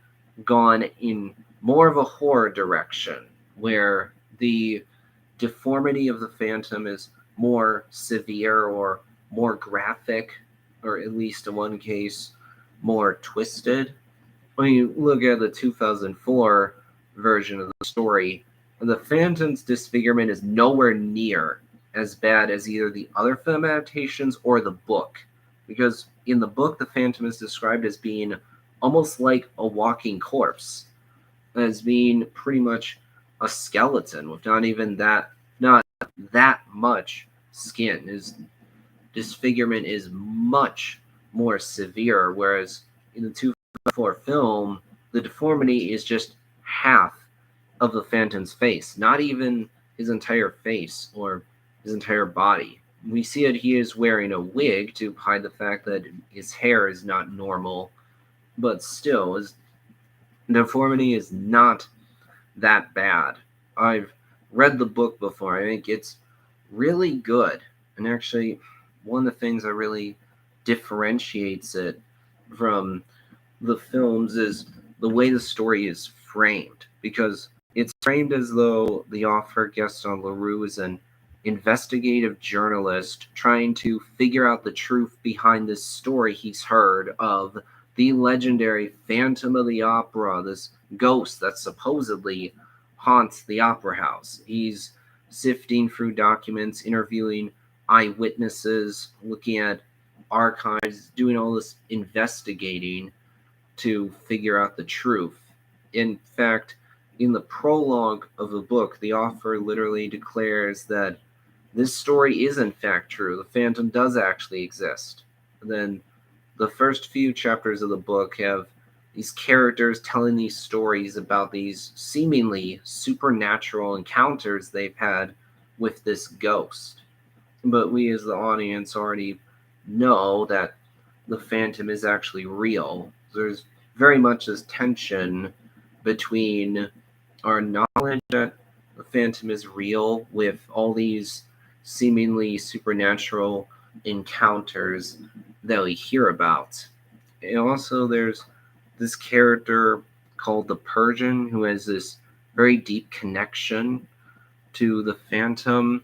gone in more of a horror direction, where the deformity of the Phantom is more severe or more graphic, or at least in one case, more twisted. When you look at the 2004 version of the story, the Phantom's disfigurement is nowhere near as bad as either the other film adaptations or the book, because in the book, the Phantom is described as being almost like a walking corpse, as being pretty much a skeleton with not that much skin. His disfigurement is much more severe, whereas in the 2004 film, the deformity is just half of the Phantom's face, not even his entire face or his entire body. We see that he is wearing a wig to hide the fact that his hair is not normal, but still, his deformity is not that bad. I've read the book before. I think it's really good. And actually, one of the things that really differentiates it from the films is the way the story is framed, because it's framed as though the author Gaston Leroux is an investigative journalist trying to figure out the truth behind this story he's heard of the legendary Phantom of the Opera, this ghost that supposedly haunts the opera house. He's sifting through documents, interviewing eyewitnesses, looking at archives, doing all this investigating to figure out the truth. In fact, in the prologue of the book, the author literally declares that this story is in fact true. The Phantom does actually exist. And then the first few chapters of the book have these characters telling these stories about these seemingly supernatural encounters they've had with this ghost. But we as the audience already know that the Phantom is actually real. There's very much this tension between our knowledge that the Phantom is real with all these seemingly supernatural encounters that we hear about. And also, there's this character called the Persian who has this very deep connection to the Phantom.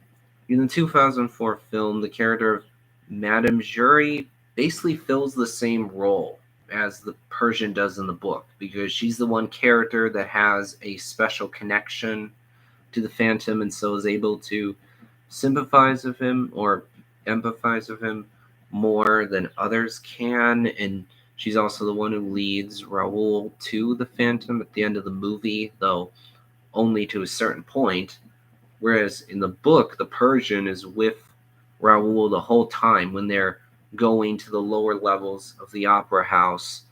In the 2004 film, the character of Madame Jury basically fills the same role as the Persian does in the book because she's the one character that has a special connection to the Phantom and so is able to sympathize with him or empathize with him more than others can. And she's also the one who leads Raoul to the Phantom at the end of the movie, though only to a certain point. Whereas in the book, the Persian is with Raoul the whole time when they're going to the lower levels of the opera house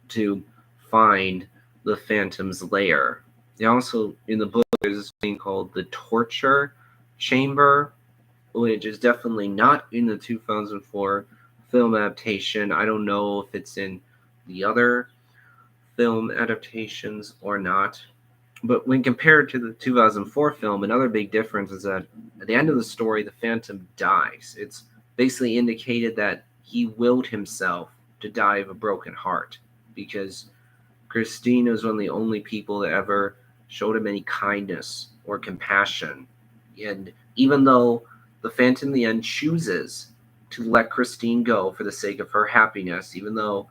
to find the Phantom's lair. They also, in the book, there's this thing called the torture chamber, which is definitely not in the 2004 film adaptation. I don't know if it's in the other film adaptations or not. But when compared to the 2004 film, another big difference is that at the end of the story, the Phantom dies. It's basically indicated that he willed himself to die of a broken heart because Christine was one of the only people that ever showed him any kindness or compassion. And even though the Phantom in the end chooses to let Christine go for the sake of her happiness, even though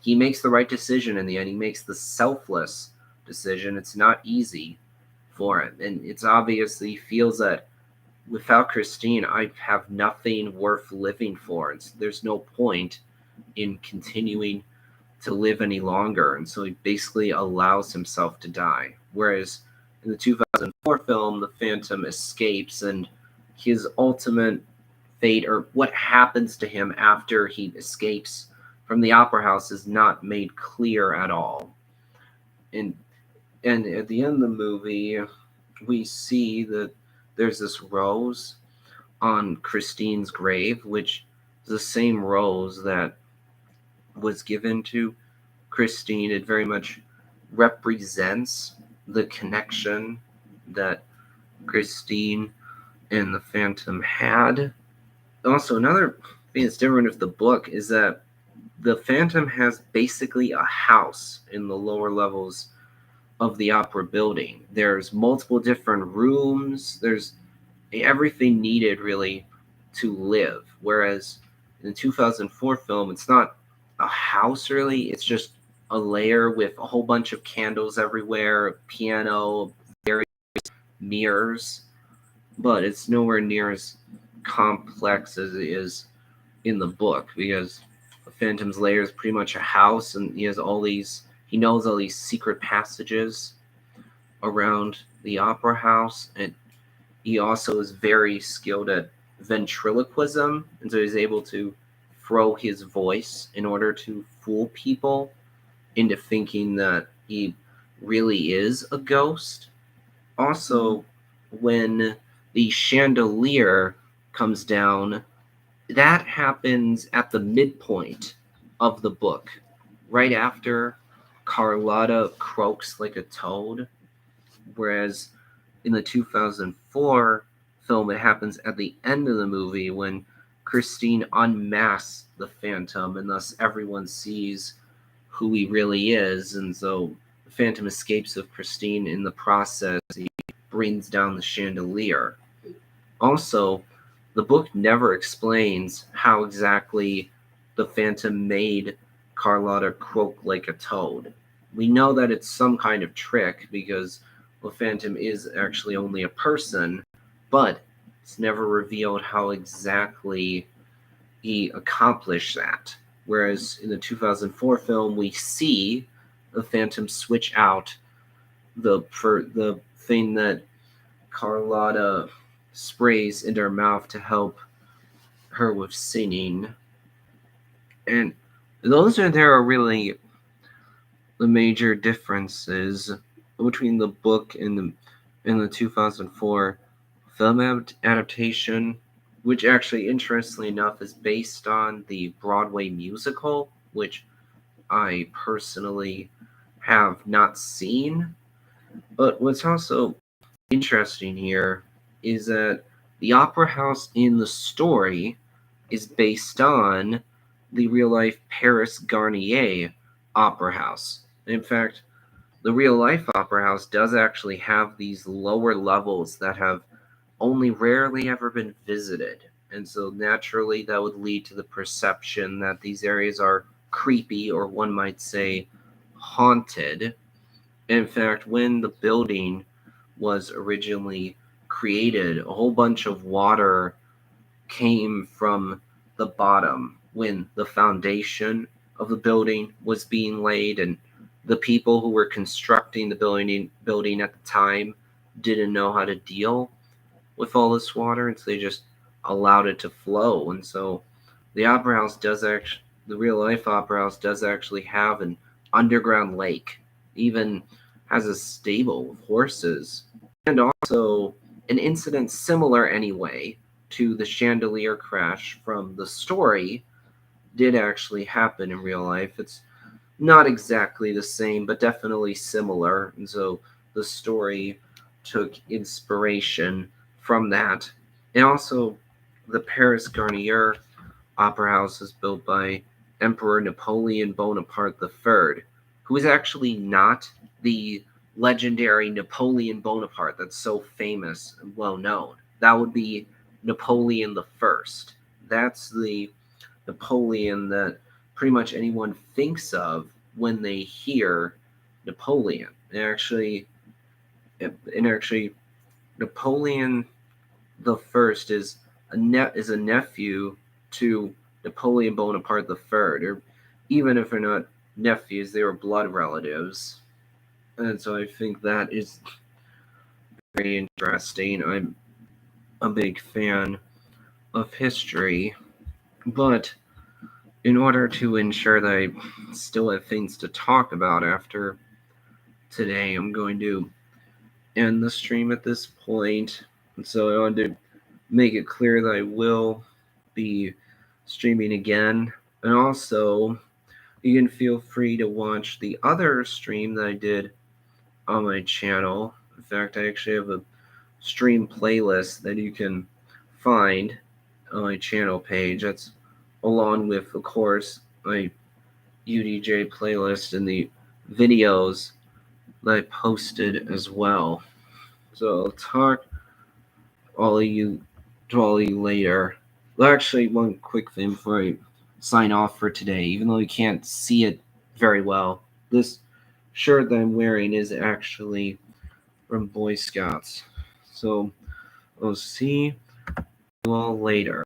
he makes the right decision in the end, he makes the selfless decision. It's not easy for him. And it's obvious that he feels that without Christine, I have nothing worth living for. There's no point in continuing to live any longer. And so he basically allows himself to die. Whereas in the 2004 film, the Phantom escapes and his ultimate fate, or what happens to him after he escapes from the opera house, is not made clear at all. And at the end of the movie, we see that there's this rose on Christine's grave, which is the same rose that was given to Christine. It very much represents the connection that Christine and the Phantom had. Also, another thing that's different with the book is that the Phantom has basically a house in the lower levels of the opera building. There's multiple different rooms. There's everything needed really to live. Whereas in the 2004 film, it's not a house really. It's just a lair with a whole bunch of candles everywhere, a piano, various mirrors. But it's nowhere near as complex as it is in the book because the Phantom's lair is pretty much a house, and he knows all these secret passages around the opera house, and he also is very skilled at ventriloquism, and so he's able to throw his voice in order to fool people into thinking that he really is a ghost. Also, when the chandelier comes down, that happens at the midpoint of the book, right after Carlotta croaks like a toad, whereas in the 2004 film, it happens at the end of the movie when Christine unmasks the Phantom, and thus everyone sees who he really is. And so the Phantom escapes with Christine. In the process, he brings down the chandelier. Also, the book never explains how exactly the Phantom made Carlotta croak like a toad. We know that it's some kind of trick because the Phantom is actually only a person, but it's never revealed how exactly he accomplished that. Whereas in the 2004 film, we see the Phantom switch out the thing that Carlotta sprays into her mouth to help her with singing. And there are really the major differences between the book and the 2004 film adaptation, which actually, interestingly enough, is based on the Broadway musical, which I personally have not seen. But what's also interesting here is that the opera house in the story is based on the real life Paris Garnier opera house. In fact, the real life opera house does actually have these lower levels that have only rarely ever been visited. And so naturally, that would lead to the perception that these areas are creepy, or one might say haunted. In fact, when the building was originally created, a whole bunch of water came from the bottom when the foundation of the building was being laid, and the people who were constructing the building at the time didn't know how to deal with all this water, and so they just allowed it to flow. And so the opera house does actually, the real life opera house does actually have an underground lake, even has a stable with horses, and also an incident similar anyway to the chandelier crash from the story did actually happen in real life. It's not exactly the same, but definitely similar. And so the story took inspiration from that. And also, the Paris Garnier Opera House is built by Emperor Napoleon Bonaparte III, who is actually not the legendary Napoleon Bonaparte that's so famous and well known. That would be Napoleon the First. That's the Napoleon that pretty much anyone thinks of when they hear Napoleon. And actually, Napoleon the First is a nephew to Napoleon Bonaparte the Third, or even if they're not nephews, they were blood relatives. And so I think that is very interesting. I'm a big fan of history, but in order to ensure that I still have things to talk about after today, I'm going to end the stream at this point. And so I wanted to make it clear that I will be streaming again. And also, you can feel free to watch the other stream that I did on my channel. In fact, I actually have a stream playlist that you can find on my channel page. That's along with, of course, my UDJ playlist and the videos that I posted as well. So I'll talk to all of you later. Well, actually, one quick thing before I sign off for today, even though you can't see it very well, this shirt that I'm wearing is actually from Boy Scouts. So I'll see you all later.